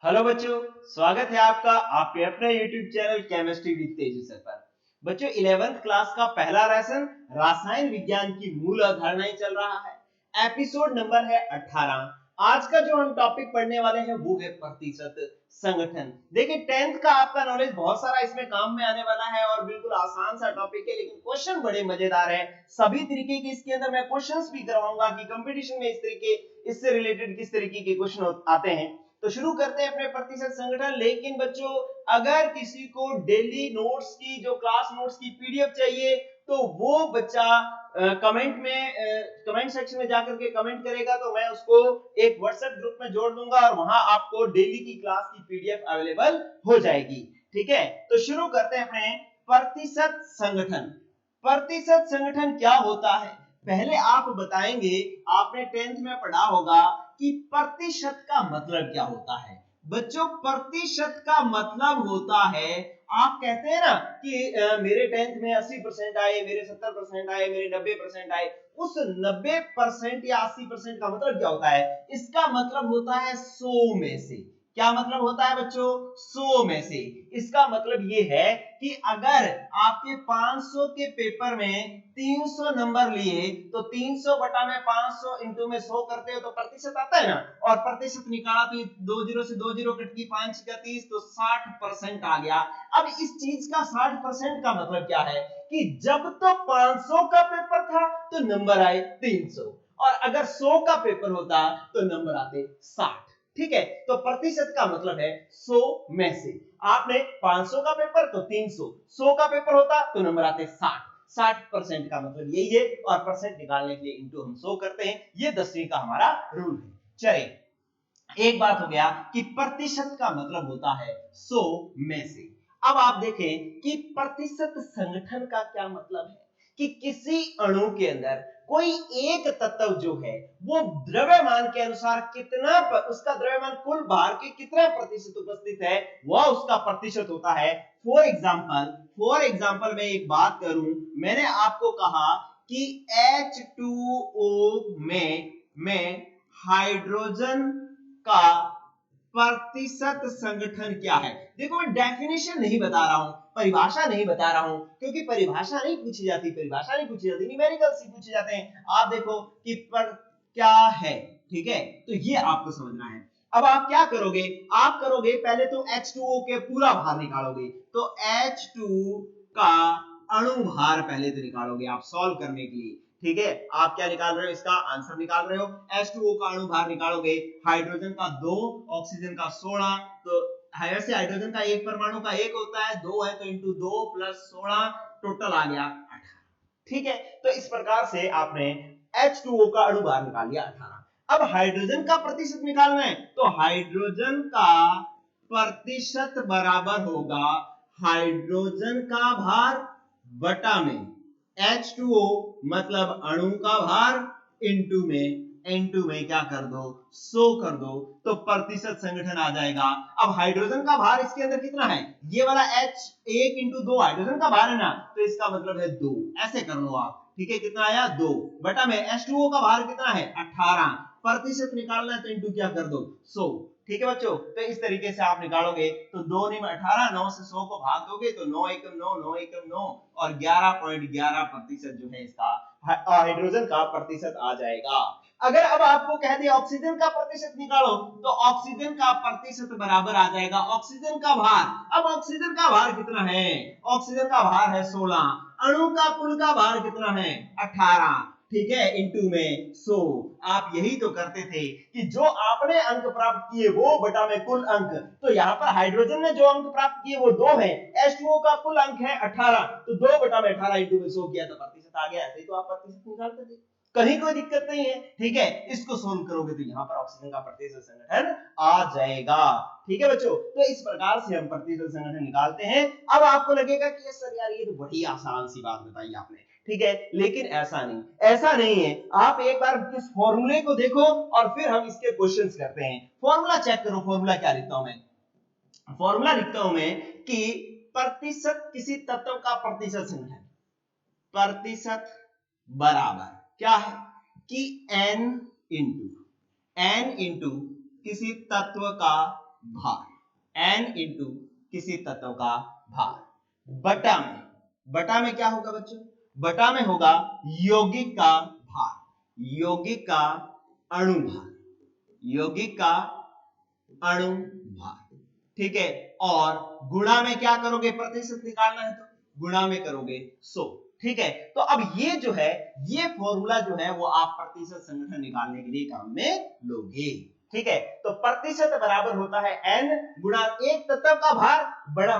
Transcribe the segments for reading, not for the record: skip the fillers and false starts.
Hello बच्चों, स्वागत है आपका आपके अपने YouTube channel chemistry with Teju sir पर। बच्चों 11th क्लास का पहला लेसन रासायन विज्ञान की मूल अवधारणाएं चल रहा है। एपिसोड नंबर है 18। आज का जो हम टॉपिक पढ़ने वाले हैं वो है प्रतिशत संगठन। देखिए 10th का आपका नॉलेज बहुत सारा इसमें काम में आने वाला है और बिल्कुल आसान सा टॉपिक है, लेकिन क्वेश्चन बड़े मजेदार हैं। सभी तरीके के इसके अंदर मैं क्वेश्चंस भी करवाऊंगा कि कंपटीशन में इस तरीके इससे रिलेटेड किस तरीके के क्वेश्चन आते हैं। तो शुरू करते हैं अपने प्रतिशत संगठन। लेकिन बच्चों अगर किसी को डेली नोट्स की जो क्लास नोट्स की पीडीएफ चाहिए तो वो बच्चा कमेंट सेक्शन में जाकर के कमेंट करेगा तो मैं उसको एक व्हाट्सएप ग्रुप में जोड़ दूंगा और वहां आपको डेली की क्लास की पीडीएफ अवेलेबल हो जाएगी। ठीक है, तो शुरू करते हैं अपने प्रतिशत संगठन। प्रतिशत संगठन क्या होता है पहले आप बताएंगे। आपने 10th में पढ़ा होगा कि प्रतिशत का मतलब क्या होता है। बच्चों प्रतिशत का मतलब होता है, आप कहते हैं ना कि मेरे 10th में 80% आए, मेरे 70% आए, मेरे 90% आए। उस 90% या 80% का मतलब क्या होता है? इसका मतलब होता है 100 में से। क्या मतलब होता है बच्चों? 100 में से। इसका मतलब ये है कि अगर आपके 500 के पेपर में 300 नंबर लिए तो 300 बटा में 500 इंटू में 100 करते हो तो प्रतिशत आता है ना। और प्रतिशत निकाला तो 20 से 20 कट की 5 का 30 तो 60% आ गया। अब इस चीज का 60% का मतलब क्या है कि जब तो 500 का पेपर था तो नंबर आए 300 और अगर 100 का पेपर होता तो नंबर आते 60। ठीक है, तो प्रतिशत का मतलब है 100 में से। आपने 500 का पेपर तो 300, 100 का पेपर होता तो नंबर आते 60। 60% का मतलब यही है और परसेंट निकालने के लिए इंटू हम 100 करते हैं। ये 10वीं का हमारा रूल है। चलिए एक बात हो गया कि प्रतिशत का मतलब होता है 100 में से। अब आप देखें कि प्रतिशत संगठन का क्या मतलब है कि किसी अणु के अंदर कोई एक तत्व जो है वो द्रव्यमान के अनुसार कितना उसका द्रव्यमान कुल भार के कितना प्रतिशत उपस्थित है वह उसका प्रतिशत होता है। फॉर एग्जांपल मैं एक बात करूं, मैंने आपको कहा कि H2O में हाइड्रोजन का प्रतिशत संगठन क्या है। देखो मैं डेफिनेशन नहीं बता रहा हूं, परिभाषा नहीं बता रहा हूं, क्योंकि परिभाषा नहीं पूछी जाती, न्यूमेरिकल से पूछे जाते हैं। आप देखो कि पर क्या है। ठीक है, तो ये आपको समझना है। अब आप क्या करोगे, आप करोगे पहले तो H2O के पूरा भार निकालोगे। तो H2 का अणु भार पहले तो निकालोगे आप सॉल्व करने के लिए। ठीक है, आप क्या निकाल रहे हो, इसका आंसर निकाल रहे हो। H2O का अणु भार निकालोगे, हाइड्रोजन का 2, ऑक्सीजन का 16। तो वैसे हाइड्रोजन का एक परमाणु का एक होता है, 2 है तो इंटू 2 प्लस 16 टोटल आ गया 18। ठीक है, तो इस प्रकार से आपने H2O का अणु भार निकाल लिया 18। अब हाइड्रोजन का प्रतिशत निकालना है तो हाइड्रोजन का प्रतिशत बराबर होगा हाइड्रोजन का भार बटा में H2O मतलब अणु का भार इंटू में N2 में क्या कर दो 100 कर दो तो प्रतिशत संगठन आ जाएगा। अब हाइड्रोजन का भार इसके अंदर कितना है, ये वाला H 1 इंटू 2 हाइड्रोजन का भार है ना, तो इसका मतलब है 2। ऐसे कर लो आप। ठीक है, कितना आया 2 बटा में H2O का भार कितना है 18। प्रतिशत निकालना है तो इंटू क्या कर दो 100। ठीक है बच्चों, तो इस तरीके से आप निकालोगे तो 2 9 18, 9 से 100 को भाग दोगे तो 9 एकम 9, 9 एकम 9 और 11.11% जो है इसका हाइड्रोजन का प्रतिशत आ जाएगा। अगर अब आपको कह दे ऑक्सीजन का प्रतिशत निकालो तो ऑक्सीजन का प्रतिशत बराबर आ जाएगा ऑक्सीजन का भार। अब ऑक्सीजन का भार कितना है, ऑक्सीजन का भार है 16, अणु का कुल का भार कितना है 18। ठीक है, इंटू में 100। आप यही तो करते थे कि जो आपने अंक प्राप्त किए वो बटा में कुल अंक। तो यहाँ पर हाइड्रोजन ने जो अंक प्राप्त किए वो 2 है, H2O का कुल अंक है 18, तो 2 बटा में 18 इंटू में 100 किया तो प्रतिशत आ गया। ऐसे ही तो आप प्रतिशत निकालते थे, कहीं कोई दिक्कत नहीं है। ठीक है, इसको सोल्व करोगे तो यहाँ पर ऑक्सीजन का प्रतिशत संगठन आ जाएगा। ठीक है बच्चों, तो इस प्रकार से हम प्रतिशत संगठन निकालते हैं। अब आपको लगेगा कि सर यार ये तो बड़ी आसान सी बात बताई आपने। ठीक है, लेकिन ऐसा नहीं है। आप एक बार इस फॉर्मूले को देखो और फिर हम इसके क्वेश्चंस करते हैं। फॉर्मूला चेक करो, फॉर्मूला क्या लिखता हूं मैं, फॉर्मूला लिखता हूं मैं कि प्रतिशत किसी तत्व का प्रतिशत संगठन, प्रतिशत बराबर क्या है कि n इंटू किसी तत्व का भार, n इंटू किसी तत्व का भार, बटा में क्या होगा बच्चों, बटा में होगा यौगिक का भार, यौगिक का अणु भार, यौगिक का अणु भार, ठीक है। और गुणा में क्या करोगे, प्रतिशत निकालना है तो गुणा में करोगे 100, ठीक है। तो अब ये जो है, ये फॉर्मूला जो है वो आप प्रतिशत संगठन निकालने के लिए काम में लोगे, ठीक है। तो प्रतिशत बराबर होता है n गुणा एक तत्व का भार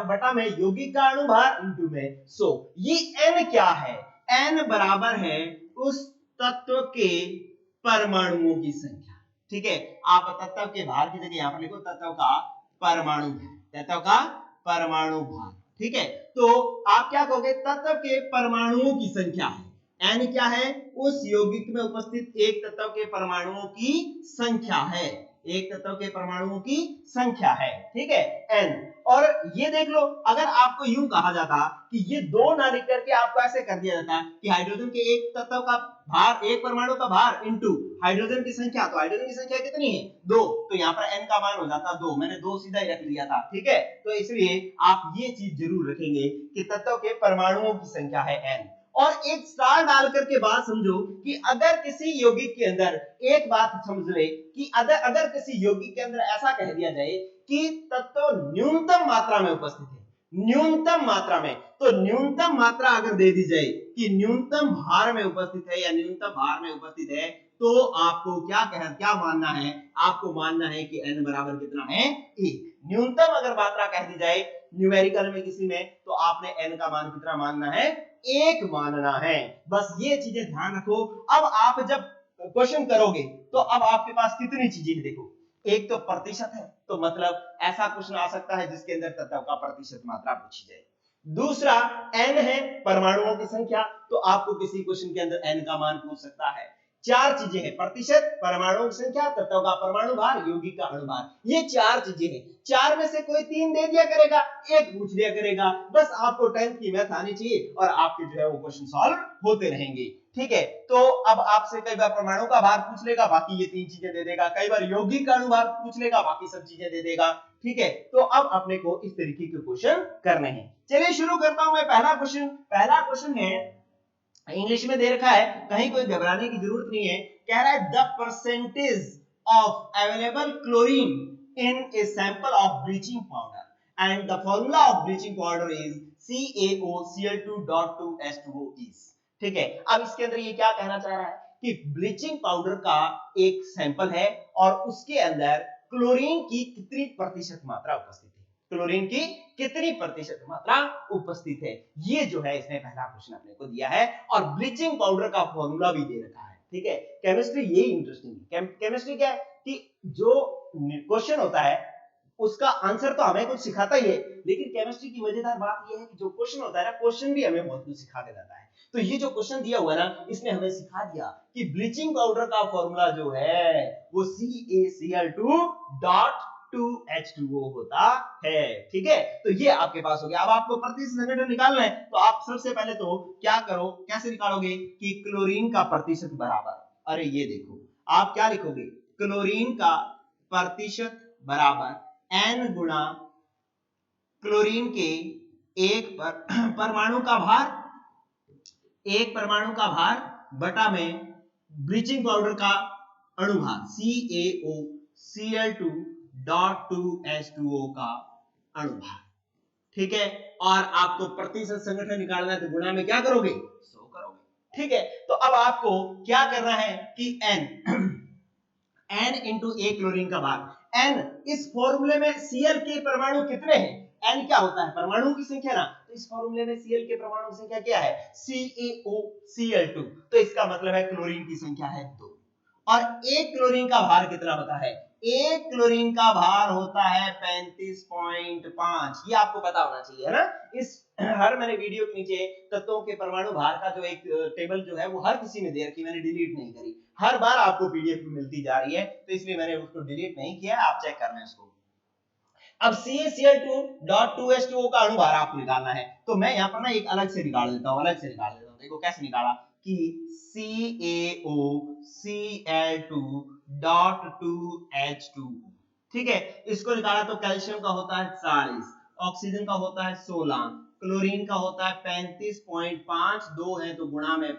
बटा में यौगिक का अणु भार इंटू में 100। ये n क्या है, n बराबर है उस तत्व के परमाणुओं की संख्या, ठीक है। आप तत्व के भार की जगह यहां पर लिखो तत्व का परमाणु भार, तत्व का परमाणु भार, ठीक है। तो आप क्या कहोगे, तत्व के परमाणुओं की संख्या है, n क्या है, उस यौगिक में उपस्थित एक तत्व के परमाणुओं की संख्या है, एक तत्व के परमाणुओं की संख्या है, ठीक है, n। और ये देख लो, अगर आपको यूं कहा जाता कि ये दो ना लिख करके आपको ऐसे कर दिया जाता कि हाइड्रोजन के एक तत्व का भार, एक परमाणु का भार इंटू हाइड्रोजन की संख्या, तो हाइड्रोजन की संख्या कितनी है, 2, तो यहाँ पर n का मान हो जाता 2, मैंने 2 सीधा ही रख लिया था, ठीक है। तो इसलिए आप ये चीज जरूर रखेंगे कि तत्व के परमाणुओं की संख्या है n। और एक स्टार डाल करके बात समझो कि अगर किसी यौगिक के अंदर, एक बात समझ ले कि अगर किसी यौगिक के अंदर ऐसा कह दिया जाए कि तत्व न्यूनतम मात्रा में उपस्थित है, न्यूनतम मात्रा में, तो न्यूनतम मात्रा अगर दे दी जाए कि न्यूनतम भार में उपस्थित है या न्यूनतम भार में उपस्थित है, तो आपको क्या मानना है, आपको मानना है कि n बराबर कितना है, 1। न्यूनतम अगर मात्रा कह दी जाए न्यूमेरिकल में किसी में, तो आपने n का मान कितना मानना है, 1 मानना है। बस ये चीजें ध्यान रखो। अब आप जब क्वेश्चन करोगे तो अब आपके पास कितनी चीजें हैं, देखो, एक तो प्रतिशत है, तो मतलब ऐसा क्वेश्चन आ सकता है जिसके अंदर तत्व का प्रतिशत मात्रा पूछी जाए। दूसरा n है, परमाणुओं की संख्या, तो आपको किसी क्वेश्चन के अंदर n का मान पूछ सकता है। 4 चीजें हैं, प्रतिशत, परमाणुओं की संख्या, तत्व का परमाणु भार, यौगिक का अणु भार, ये 4 चीजें हैं। 4 में से कोई 3 दे दिया करेगा, 1 पूछ दिया करेगा, बस आपको 10th की मैथ आनी चाहिए और आपके जो है वो क्वेश्चन सॉल्व होते रहेंगे, ठीक है। तो अब आपसे कई बार परमाणु का भार पूछ लेगा, बाकी ये 3 चीजें दे देगा, कई बार यौगिक का अणु भार पूछ लेगा, बाकी सब चीजें दे देगा, ठीक है। तो अब अपने को इस तरीके के क्वेश्चन करने हैं। चलिए शुरू करता हूं मैं पहला क्वेश्चन है, इंग्लिश में दे रखा है, कहीं कोई घबराने की जरूरत नहीं है। कह रहा है the percentage of available chlorine in a sample of bleaching powder and the formula of bleaching powder is CaOCl2.2H2O is, ठीक है। अब इसके अंदर ये क्या कहना चाह रहा है कि ब्लीचिंग पाउडर का एक सैंपल है और उसके अंदर क्लोरीन की कितनी प्रतिशत मात्रा उपस्थित है, क्लोरीन की कितनी प्रतिशत मात्रा उपस्थित है, ये जो है इसने पहला क्वेश्चन अपने को दिया है और ब्लीचिंग पाउडर का फॉर्मूला भी दे रखा है, ठीक है। केमिस्ट्री ये इंटरेस्टिंग है। केमिस्ट्री क्या है कि जो क्वेश्चन होता है उसका आंसर तो हमें कुछ सिखाता ही है, लेकिन केमिस्ट्री की मजेदार बात यह है कि जो क्वेश्चन होता है ना, क्वेश्चन भी हमें बहुत कुछ सिखा के जाता है। तो ये जो क्वेश्चन दिया हुआ है ना, इसने हमें सिखा दिया कि ब्लीचिंग पाउडर का फॉर्मूला जो है वो CaCl2.2H2O होता है, ठीक है। तो ये आपके पास हो गया। अब आपको प्रतिशत संगठन निकालना है, तो आप सबसे पहले तो क्या करो, कैसे निकालोगे कि क्लोरीन का प्रतिशत बराबर, अरे ये देखो आप क्या लिखोगे, क्लोरीन का प्रतिशत बराबर n गुणा क्लोरीन के एक परमाणु का भार, एक परमाणु का भार बटा में ब्लीचिंग पाउडर का अणु भार CaOCl2.2H2O का अणु भार, ठीक है। और आपको प्रतिशत संगठन निकालना है, तो गुणा में क्या करोगे, 100 करोगे, ठीक है। तो अब आपको क्या करना है कि n इंटू ए क्लोरीन का भार, n इस फॉर्मूले में Cl के परमाणु कितने हैं, n क्या होता है, परमाणुओं की संख्या ना, तो इस फॉर्मूले में Cl के परमाणु की संख्या क्या है, CaOCl2, तो इसका मतलब है क्लोरीन की संख्या है 2। और एक क्लोरीन का भार कितना होता है, एक क्लोरीन का भार होता है 35.5, ये आपको पता होना चाहिए, है ना। इस हर मैंने वीडियो के नीचे तत्वों के परमाणु भार का जो एक टेबल जो है वो हर किसी ने दे रखी, मैंने डिलीट नहीं करी, हर बार आपको पीडीएफ में मिलती जा रही है, तो इसलिए मैंने उसको डिलीट नहीं किया, आप चेक करना है इसको। अब CaCl2.2H2O का अणु भार आपको निकालना है, तो मैं यहाँ पर ना एक अलग से निकाल देता हूँ, देखो कैसे निकाला कि CaOCl2.2H2O, ठीक है, इसको निकाला तो कैल्शियम का होता है 40, ऑक्सीजन का होता है 16, क्लोरीन का होता है 35.5, 2 है तो गुणा में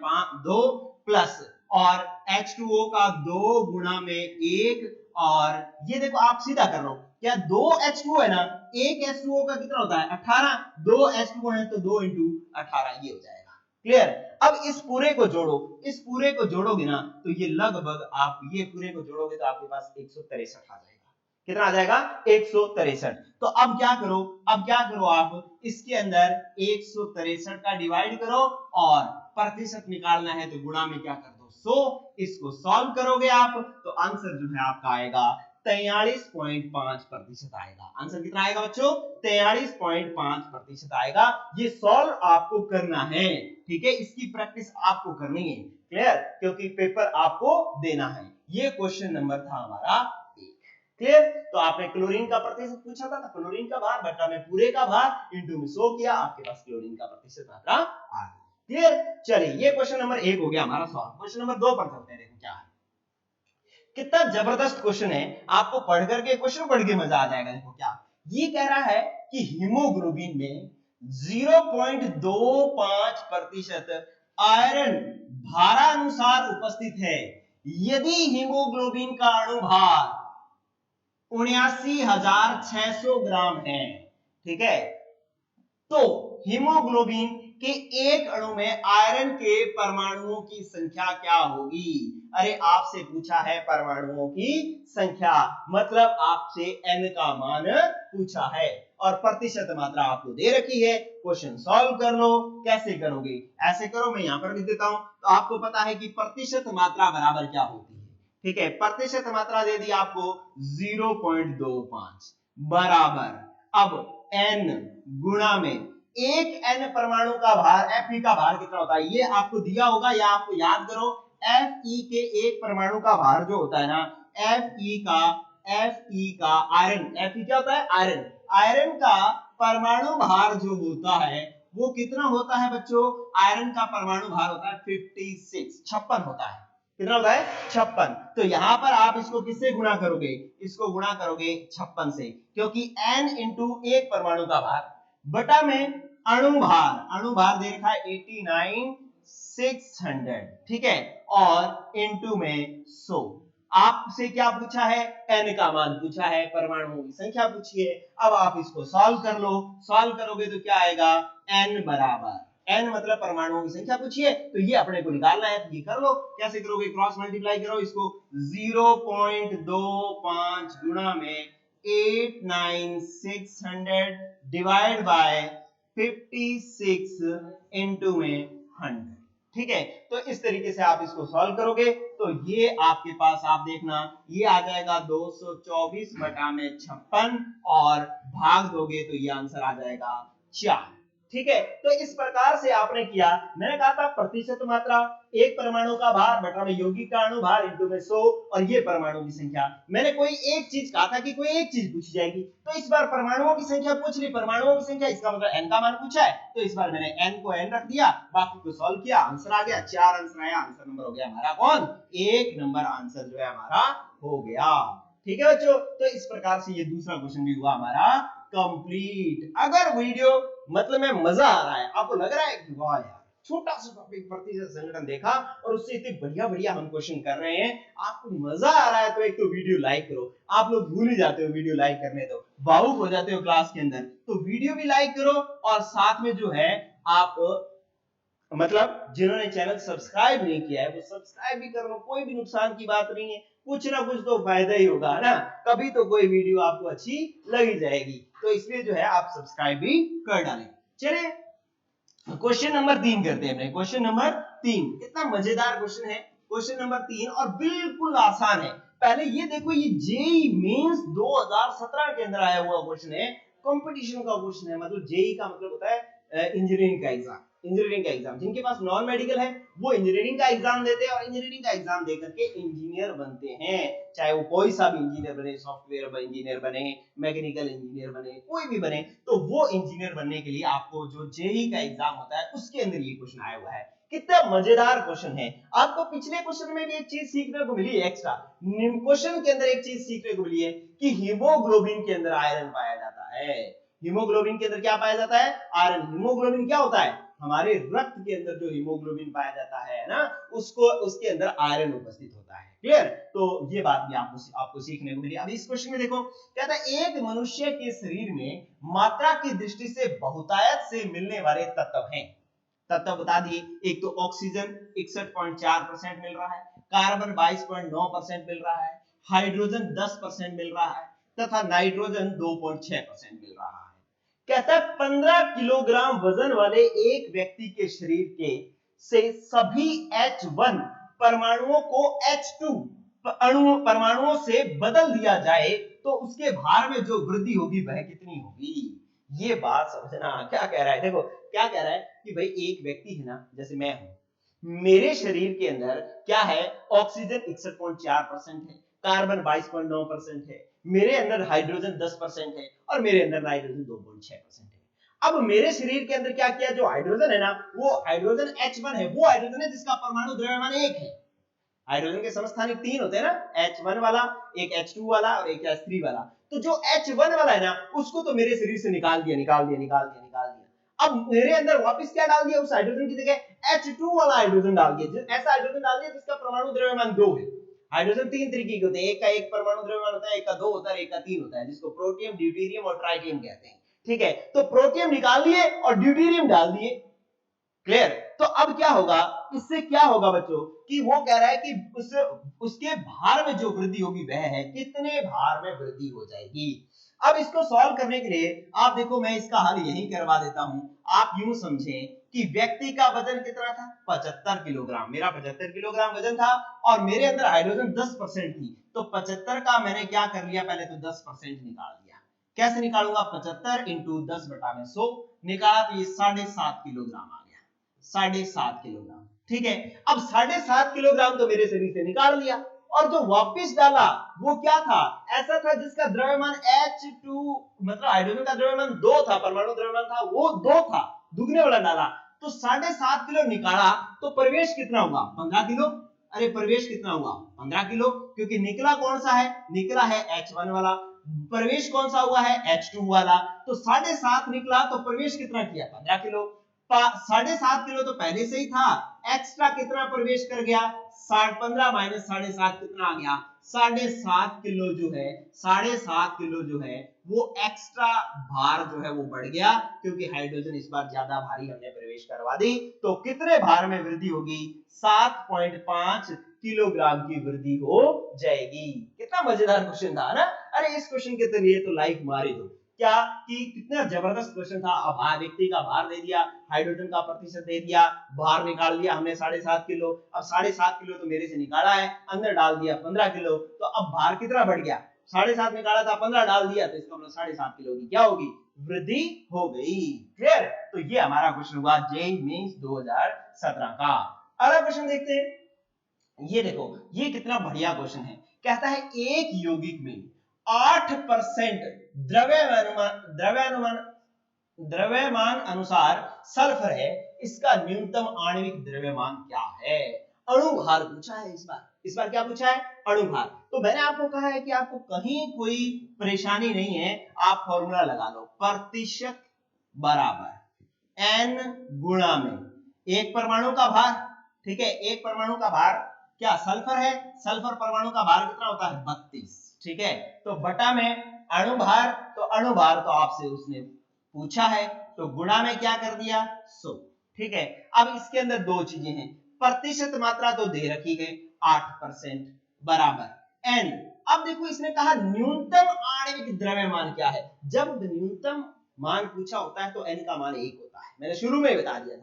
2 प्लस, और H2O का 2 गुणा में 1, और ये देखो आप सीधा कर रहे हो, क्या 2 H2O है ना, एक H2O का कितना होता है 18, 2 H2O है तो 2 इंटू 18 ये हो जाएगा। क्लियर? अब इस पूरे को जोड़ो, इस पूरे को जोड़ोगे ना तो ये लगभग आप ये पूरे को जोड़ोगे तो आपके पास 163 आ जाएगा। कितना आ जाएगा 163। तो अब क्या करो, अब क्या करो आप इसके अंदर 163 का डिवाइड करो और प्रतिशत निकालना है तो गुणा में क्या कर दो 100, इसको सॉल्व करोगे आप तो आंसर जो है आपका आएगा 43.5% आएगा। आंसर कितना आएगा बच्चों 43.5% आएगा। ये सॉल्व आपको करना है, ठीक है, इसकी प्रैक्टिस आपको करनी है। क्लियर? क्योंकि पेपर आपको देना है। ये क्वेश्चन नंबर था हमारा 1। क्लियर? तो आपने क्लोरीन का प्रतिशत पूछा था, क्लोरीन का भार बटा में पूरे का भार इंटू में 100 किया, आपके पास क्लोरीन का प्रतिशत मात्रा आ गई। क्लियर? चलिए ये क्वेश्चन नंबर 1 हो गया हमारा सॉल्व। क्वेश्चन नंबर 2 पर चलते हैं। देखो क्या है, कितना जबरदस्त क्वेश्चन है, आपको पढ़ करके क्वेश्चन पढ़ के मजा आ जाएगा। देखो क्या ये कह रहा है कि हीमोग्लोबिन में 0.25% आयरन भारानुसार उपस्थित है। यदि हीमोग्लोबिन का अणुभार 79,600 ग्राम है, ठीक है, तो हीमोग्लोबिन के एक अणु में आयरन के परमाणुओं की संख्या क्या होगी? अरे आपसे पूछा है परमाणुओं की संख्या, मतलब आपसे n का मान पूछा है और प्रतिशत मात्रा आपको दे रखी है। क्वेश्चन सॉल्व कर लो। कैसे करोगे? ऐसे करो, मैं यहां पर लिख देता हूं। तो आपको पता है कि प्रतिशत मात्रा बराबर क्या होती है, ठीक है, प्रतिशत मात्रा दे दी आपको 0.25 बराबर, अब n गुणा में एक n परमाणु का भार Fe का भार कितना होता है ये आपको दिया होगा, या आपको याद करो Fe के एक परमाणु का भार जो होता है ना, Fe का आयरन, Fe क्या होता है आयरन, आयरन का परमाणु भार जो होता है वो कितना होता है बच्चों? आयरन का परमाणु भार होता है 56 होता है। कितना होता है 56। तो यहां पर आप इसको किससे गुणा करोगे? इसको गुणा करोगे 56 से, क्योंकि n इंटू एक परमाणु का भार बटा में अणुभार दे रखा है 89,600, ठीक है, और इंटू में 100। आपसे क्या पूछा है? n का मान पूछा है, परमाणुओं की संख्या पूछी है। अब आप इसको सॉल्व कर लो। सॉल्व करोगे तो क्या आएगा? n बराबर, n मतलब परमाणुओं की संख्या पूछी है तो ये अपने को निकालना है, तो ये कर लो। कैसे करोगे? क्रॉस मल्टीप्लाई करो इसको, 0.25 गुणा में 89,600 डिवाइड बाय 56 इंटू में 100, ठीक है। तो इस तरीके से आप इसको सॉल्व करोगे तो ये आपके पास आप देखना ये आ जाएगा 224 बटा में 56 और भाग दोगे तो ये आंसर आ जाएगा 4, ठीक है। तो इस प्रकार से आपने किया। मैंने कहा था प्रतिशत मात्रा एक परमाणु का भार बटा में यौगिक का अणु भार इंटू में 100 और ये परमाणु की संख्या। मैंने कोई एक चीज कहा था कि कोई एक चीज पूछी जाएगी, तो इस बार परमाणुओं की संख्या पूछ ली, परमाणुओं की संख्या इसका मतलब n का मान पूछा है, तो इस बार मैंने n को n रख दिया, बाकी को सॉल्व किया, आंसर आ गया 4 आंसर आया। आंसर नंबर हो गया हमारा कौन? 1 नंबर आंसर जो है हमारा हो गया, ठीक है बच्चों। तो इस प्रकार से ये दूसरा क्वेश्चन भी हुआ हमारा कंप्लीट। अगर वीडियो मतलब में मजा आ रहा है, आपको लग रहा है कि वाह यार छोटा सा टॉपिक प्रतिशत संगठन देखा और उससे इतने बढ़िया बढ़िया हम क्वेश्चन कर रहे हैं, आपको मजा आ रहा है, तो एक तो वीडियो लाइक करो। आप लोग भूल ही जाते हो वीडियो लाइक करने, तो भावुक हो जाते हो क्लास के अंदर, तो वीडियो भी लाइक करो और साथ में जो है आप मतलब जिन्होंने चैनल सब्सक्राइब नहीं किया है वो सब्सक्राइब भी कर लो, कोई भी नुकसान की बात नहीं है, कुछ ना कुछ तो फायदा ही होगा, है ना। कभी तो कोई वीडियो आपको अच्छी लगी जाएगी, तो इसलिए जो है आप सब्सक्राइब भी कर डालें। चलिए क्वेश्चन नंबर 3 करते हैं। क्वेश्चन नंबर 3 कितना मजेदार क्वेश्चन है, क्वेश्चन नंबर 3 और बिल्कुल आसान है। पहले ये देखो, ये जेईई मेंस 2017 के अंदर आया हुआ क्वेश्चन है, कंपटीशन का क्वेश्चन है। मतलब जेईई का मतलब होता है इंजीनियरिंग का एग्जाम, इंजीनियरिंग का एग्जाम। जिनके पास नॉन मेडिकल है वो इंजीनियरिंग का एग्जाम देते हैं और इंजीनियरिंग का एग्जाम देकर के इंजीनियर बनते हैं, चाहे वो कोई सा भी इंजीनियर बने, सॉफ्टवेयर इंजीनियर बने, मैकेनिकल इंजीनियर बने, कोई भी बने, तो वो इंजीनियर बनने के लिए आपको जो जेईई का एग्जाम होता है उसके अंदर ये क्वेश्चन आया हुआ है कितना मजेदार क्वेश्चन है। आपको पिछले क्वेश्चन में भी एक चीज सीखने को मिली एक्स्ट्रा, क्वेश्चन के अंदर एक चीज सीखने को मिली है कि हीमोग्लोबिन के अंदर आयरन पाया जाता है। हीमोग्लोबिन के अंदर क्या पाया जाता है? आयरन। हीमोग्लोबिन क्या होता है? हमारे रक्त के अंदर जो हीमोग्लोबिन पाया जाता है ना, उसको उसके अंदर आयरन उपस्थित होता है। क्लियर? तो ये बात भी आपको सीखने को मिली। अब इस क्वेश्चन में देखो, कहता है एक मनुष्य के शरीर में मात्रा की दृष्टि से बहुतायत से मिलने वाले तत्व हैं। तत्व बता दिए। एक तो ऑक्सीजन 61.4% मिल रहा है, कार्बन 22.9% मिल रहा है, हाइड्रोजन 10% मिल रहा है तथा नाइट्रोजन 2.6% मिल रहा है। कहता है 15 किलोग्राम वजन वाले एक व्यक्ति के शरीर के से सभी H1 परमाणुओं को H2 परमाणुओं से बदल दिया जाए तो उसके भार में जो वृद्धि होगी वह कितनी होगी? ये बात समझना। क्या कह रहा है? देखो क्या कह रहा है कि भाई एक व्यक्ति है ना, जैसे मैं हूं, मेरे शरीर के अंदर क्या है? ऑक्सीजन 61.4% है, कार्बन 22.9% है, मेरे अंदर हाइड्रोजन 10% है और मेरे अंदर नाइट्रोजन 2.6% है। अब मेरे शरीर के अंदर क्या किया? जो हाइड्रोजन है ना, वो हाइड्रोजन H1 है, वो हाइड्रोजन है जिसका परमाणु द्रव्यमान 1 है। हाइड्रोजन के समस्थानिक 3 होते हैं ना, H1 वाला, एक H2 वाला और एक H3 वाला। तो जो H1 वाला है ना, उसको तो मेरे शरीर से निकाल दिया। अब मेरे अंदर वापस क्या डाल दिया? उस हाइड्रोजन की जगह H2 वाला हाइड्रोजन डाल दिया, ऐसा हाइड्रोजन डाल दिया जिसका परमाणु द्रव्यमान 2 है। हाइड्रोजन 3 तरीके के होते हैं, एक का एक परमाणु द्रव्यमान होता है, एक का 2 होता है, एक का 3 होता है, जिसको प्रोटियम, ड्यूटेरियम और ट्राइटियम कहते हैं। ठीक है, तो प्रोटियम निकाल दिए और ड्यूटेरियम डाल दिए। क्लियर? तो अब क्या होगा? इससे क्या होगा बच्चों कि वो कह रहा है कि उसके भार में जो वृद्धि होगी वह है कितने भार में वृद्धि हो जाएगी। अब इसको सॉल्व करने के लिए आप देखो, मैं इसका हल यही करवा देता हूं। आप यूं समझें कि व्यक्ति का वजन कितना था? 75 किलोग्राम। मेरा 75 किलोग्राम वजन था और मेरे अंदर हाइड्रोजन 10% थी, तो 75 का मैंने क्या कर लिया? पहले तो 10% निकाल दिया। कैसे निकालूंगा? 75 इंटू 10 बटा में 100 निकाला तो ये 7.5 किलोग्राम आ गया। 7.5 किलोग्राम। ठीक है, अब 7.5 किलोग्राम तो मेरे शरीर से निकाल लिया और जो वापस डाला वो क्या था? ऐसा था जिसका द्रव्यमान H2 मतलब हाइड्रोजन का द्रव्यमान 2 था, परमाणु द्रव्यमान था वो 2 था, दुगने वाला डाला तो 7.5 किलो निकाला तो प्रवेश कितना हुआ? 15 किलो। अरे प्रवेश कितना हुआ? 15 किलो, क्योंकि निकला कौन सा है? निकला है H1 वाला। प्रवेश कौन सा हुआ है? H2 वाला। तो 7.5 निकला तो प्रवेश कितना किया? 15 किलो। 7.5 किलो तो पहले से ही था, एक्स्ट्रा कितना प्रवेश कर गया? 15 माइनस 7.5 कितना आ गया? 7.5 किलो जो है, 7.5 किलो जो है वो एक्स्ट्रा भार जो है वो बढ़ गया, क्योंकि हाइड्रोजन इस बार ज्यादा भारी हमने प्रवेश करवा दी। तो कितने भार में वृद्धि होगी? 7.5 किलोग्राम की वृद्धि हो जाएगी। कितना मजेदार क्वेश्चन था ना? अरे इस क्वेश्चन के लिए तो लाइक मार ही दो। क्या कि कितना जबरदस्त क्वेश्चन था। अब व्यक्ति का भार दे दिया, हाइड्रोजन का प्रतिशत दे दिया, भार निकाल लिया हमने 7.5 किलो। अब 7.5 किलो तो मेरे से निकाला है, अंदर डाल दिया 15 किलो, तो अब भार कितना बढ़ गया? 7.5 निकाला था, 15 डाल दिया, तो इसका मतलब 7.5 किलो की क्या होगी? वृद्धि हो गई। क्लियर? तो ये हमारा क्वेश्चन हुआ जेईई मेंस 2017 का। अगला क्वेश्चन देखते हैं। ये देखो, ये कितना बढ़िया क्वेश्चन है। कहता है एक यौगिक में 8% द्रव्यमान अनुसार सल्फर है, इसका न्यूनतम आणविक द्रव्यमान क्या है? अणुभार पूछा है इस बार क्या पूछा है? अणुभार। तो मैंने आपको कहा है कि आपको कहीं कोई परेशानी नहीं है, आप फॉर्मूला लगा लो, प्रतिशत बराबर n गुणा में एक परमाणु का भार। ठीक है, एक परमाणु का भार क्या? सल्फर है, सल्फर परमाणु का भार कितना होता है? 32। ठीक है, तो बटा में अणुभार, तो अणुभार तो आपसे उसने पूछा है, तो गुणा में क्या कर दिया? 100। ठीक है, अब इसके अंदर दो चीजें हैं, प्रतिशत मात्रा तो दे रखी है 8% बराबर n। अब देखो इसने कहा न्यूनतम आणविक द्रव्यमान क्या है। जब न्यूनतम मान पूछा होता है तो n का मान 1 होता है। मैंने शुरू में बता दिया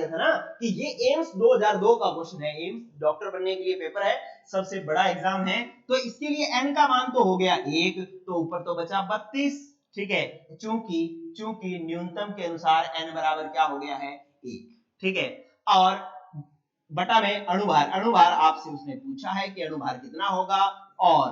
था ना, कि ये एम्स 2002 का क्वेश्चन है। एम्स डॉक्टर बनने के लिए पेपर है, सबसे बड़ा एग्जाम है, तो इसके लिए n का मान तो हो गया 1, तो ऊपर तो बचा 32। ठीक है, चूंकि न्यूनतम के अनुसार n बराबर क्या हो गया है? 1। ठीक है, और बटा में अणुभार आपसे उसने पूछा है कि अणुभार कितना होगा, और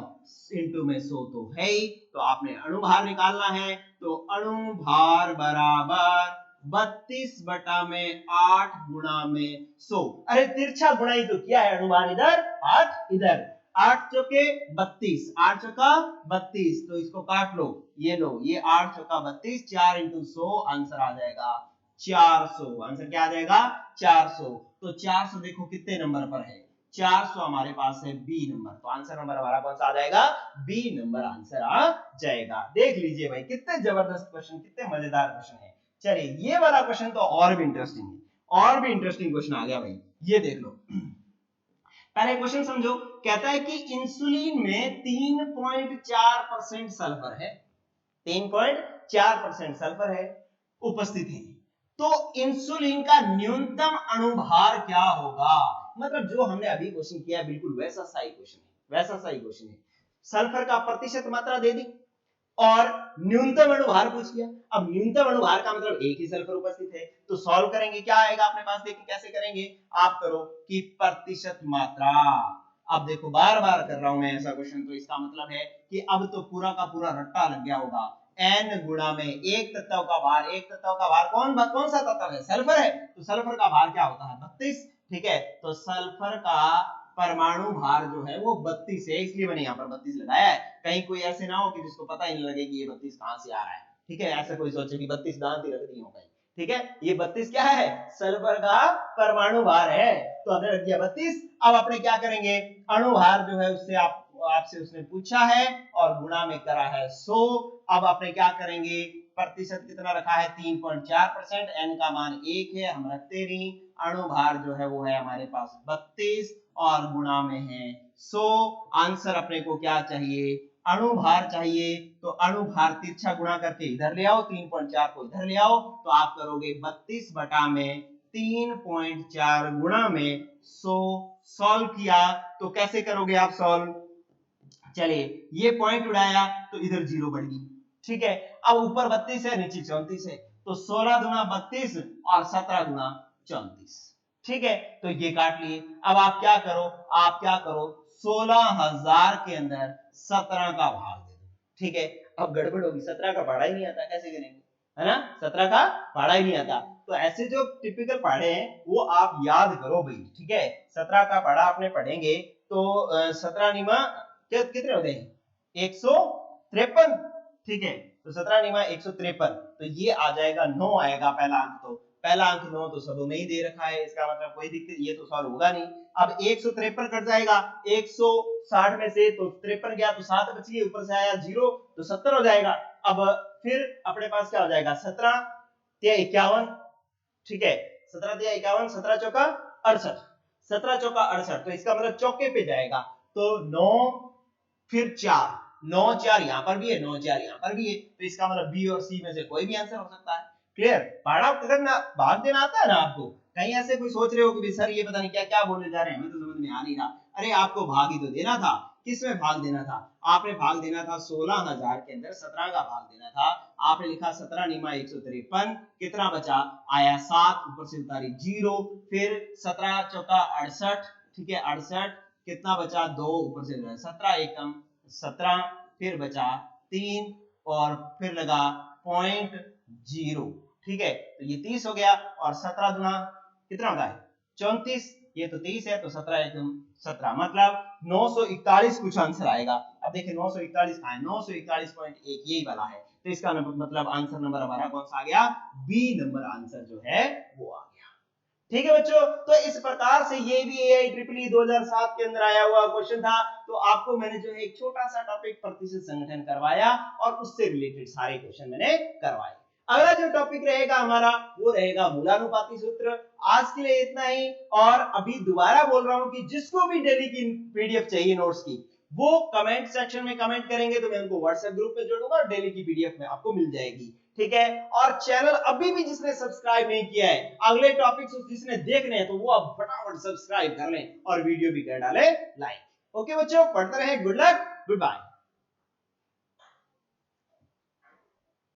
इंटू में 100 तो है ही, तो आपने अणुभार निकालना है, तो अणुभार बराबर 32/8 गुणा में 100। अरे तिरछा गुणा ही तो किया है, अनुमान इधर 8 इधर, 8 चौके 32, 8 चौका 32, तो इसको काट लो, ये लो, ये 8 चौका 32, 4 × 100 आंसर आ जाएगा 400। आंसर क्या आ जाएगा 400। तो 400 देखो कितने नंबर पर है, 400 हमारे पास है बी नंबर, तो आंसर नंबर हमारा कौन सा आ जाएगा, बी नंबर आंसर आ जाएगा। देख लीजिए भाई कितने जबरदस्त क्वेश्चन, कितने मजेदार क्वेश्चन है। चलिए ये वाला क्वेश्चन तो और भी इंटरेस्टिंग है, और भी इंटरेस्टिंग क्वेश्चन आ गया भाई, ये देख लो। पहले क्वेश्चन समझो, कहता है कि इंसुलिन में 3.4% सल्फर है, 3.4% सल्फर है उपस्थित है, तो इंसुलिन का न्यूनतम अणुभार क्या होगा। मतलब जो हमने अभी क्वेश्चन किया है बिल्कुल वैसा सा ही क्वेश्चन है, वैसा सा ही क्वेश्चन है। सल्फर का प्रतिशत मात्रा दे दी और न्यूनतम अणुभार पूछ लिया। अब न्यूनतम अणुभार का मतलब एक ही सल्फर उपस्थित है, तो सॉल्व करेंगे क्या आएगा अपने पास, देखिए कैसे करेंगे, आप करो कि प्रतिशत मात्रा। अब देखो बार बार कर रहा हूं मैं ऐसा क्वेश्चन, तो इसका मतलब है कि अब तो पूरा का पूरा रट्टा लग गया होगा। n गुणा में एक तत्व का भार, एक तत्व का भार कौन सा तत्व है, सल्फर है, तो सल्फर का भार क्या होता है 32, ठीक है। तो सल्फर का परमाणु भार जो है वो 32 है, इसलिए मैंने यहाँ पर 32 लगाया है। कहीं कोई ऐसे ना हो कि जिसको पता ही नहीं लगे कि ये 32 कहां से आ रहा है, ठीक है। ऐसा कोई सोचे कि 32 दांत ही रख दी हो कहीं, ठीक है। ये 32 क्या है, सल्फर का परमाणु भार है, तो हमने रख दिया 32। अब अपने क्या करेंगे, अणु भार जो है उससे आपसे उसने पूछा है और गुणा में करा है 100। अब अपने क्या करेंगे, प्रतिशत कितना रखा है 3.4%, n का मान 1 है, हम रखते नहीं। अणु भार जो है वो है हमारे पास 32 और गुणा में है 100। आंसर अपने को क्या चाहिए, अणु भार चाहिए, तो अणु भार तिरछा गुणा करके इधर ले आओ, 3.4 को इधर ले आओ, तो आप करोगे 32 बटा में 3.4 गुणा में 100। सॉल्व किया तो कैसे करोगे आप सॉल्व, चलिए ये पॉइंट उड़ाया तो इधर 0 बढ़ गई, ठीक है। अब ऊपर 32 है नीचे 34 है, तो 16 दूना 32 और 17 दूना 34, ठीक है। तो ये काट लिए। अब आप क्या करो 16,000 के अंदर 17 का भाग दे दो, ठीक है। अब गड़बड़ होगी, 17 का पढ़ा ही नहीं आता, कैसे करेंगे, है ना, 17 का पढ़ा ही नहीं आता। तो ऐसे जो टिपिकल पढ़े हैं वो आप याद करो भाई, ठीक है। 17 का पढ़ा आपने पढ़ेंगे तो 17 निमा कितने होते हैं 153, ठीक है। तो 17 निमा 153, तो ये आ जाएगा 9 आएगा पहला अंक, तो पहला अंक 9 तो सब में ही दे रखा है, इसका मतलब कोई दिक्कत, ये तो सॉल्व होगा नहीं। अब 153 कट जाएगा, 160 में से तो 53 गया तो 7 बच गए, ऊपर से आया 0 तो 70 हो जाएगा। अब फिर अपने पास क्या हो जाएगा 17 या 51, ठीक है। 17 या 51, 17 चौका 68, 17 चौका 68, तो इसका मतलब चौके पे जाएगा, तो 9 फिर 4, 9 4 यहां पर भी है, 9 4 यहां पर भी है, तो इसका मतलब बी और सी में से कोई भी आंसर हो सकता है। क्लियर, पढ़ा करना, भाग देना आता है ना आपको। कहीं ऐसे कोई सोच रहे हो कि सर ये पता नहीं क्या क्या बोलने जा रहे हैं, हमें तो समझ में आ नहीं रहा। अरे आपको भाग ही तो देना था, किसमें भाग देना था, आपने भाग देना था 16,000 के अंदर 17 का भाग देना था। आपने लिखा 17 निमा 153, कितना बचा, आया 7, ऊपर से उतारी 0, फिर 17 चौका 68, ठीक है 68, कितना बचा 2, ऊपर से 17 एकम 17, फिर बचा 3 और फिर लगा 0.0, ठीक है। तो ये 30 हो गया और 17 दुना कितना होता है 34, ये तो 30 है, तो 17 एकम 17, मतलब 941 कुछ आंसर आएगा। अब देखिए 941 कहां है, 941.1 यही वाला है, तो इसका मतलब आंसर नंबर हमारा कौन सा आ गया, बी नंबर आंसर जो है वो आ गया। ठीक है बच्चों, तो इस प्रकार से ये भी AIEEE 2007 के अंदर आया हुआ क्वेश्चन था। तो आपको मैंने जो है एक छोटा सा टॉपिक प्रतिशत संगठन करवाया और उससे रिलेटेड सारे क्वेश्चन मैंने करवाए। अगला जो टॉपिक रहेगा हमारा वो रहेगा मूलानुपाती सूत्र। आज के लिए इतना ही, और अभी दोबारा बोल रहा हूं कि जिसको भी डेली की पीडीएफ चाहिए नोट्स की, वो कमेंट सेक्शन में कमेंट करेंगे तो मैं उनको व्हाट्सएप ग्रुप में जोड़ूंगा और डेली की पीडीएफ में आपको मिल जाएगी, ठीक है। और चैनल अभी भी जिसने सब्सक्राइब नहीं किया है, अगले टॉपिक्स जिसने देखने हैं, तो वो अब फटाफट सब्सक्राइब कर लें और वीडियो भी कर डालें लाइक। ओके बच्चों, पढ़ते रहें, गुड लक, गुड बाय।